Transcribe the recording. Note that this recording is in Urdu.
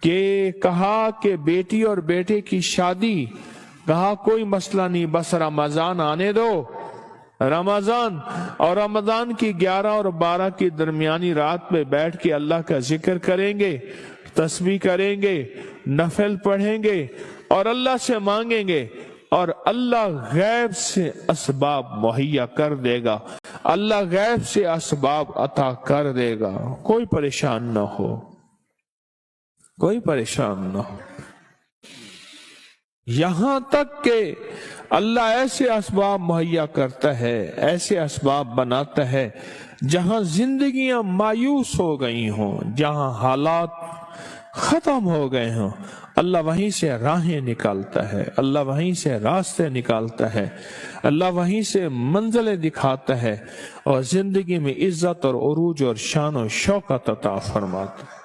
کہ کہا کہ بیٹی اور بیٹے کی شادی، کہا کوئی مسئلہ نہیں، بس رمضان آنے دو، رمضان، اور رمضان کی 11 اور 12 کی درمیانی رات میں بیٹھ کے اللہ کا ذکر کریں گے، تسبیح کریں گے، نفل پڑھیں گے اور اللہ سے مانگیں گے، اور اللہ غیب سے اسباب مہیا کر دے گا، اللہ غیب سے اسباب عطا کر دے گا، کوئی پریشان نہ ہو، کوئی پریشان نہ ہو۔ یہاں تک کہ اللہ ایسے اسباب مہیا کرتا ہے، ایسے اسباب بناتا ہے جہاں زندگیاں مایوس ہو گئی ہوں، جہاں حالات ختم ہو گئے ہوں، اللہ وہیں سے راہیں نکالتا ہے، اللہ وہیں سے راستے نکالتا ہے، اللہ وہیں سے منزلیں دکھاتا ہے، اور زندگی میں عزت اور عروج اور شان و شوکت عطا فرماتا ہے۔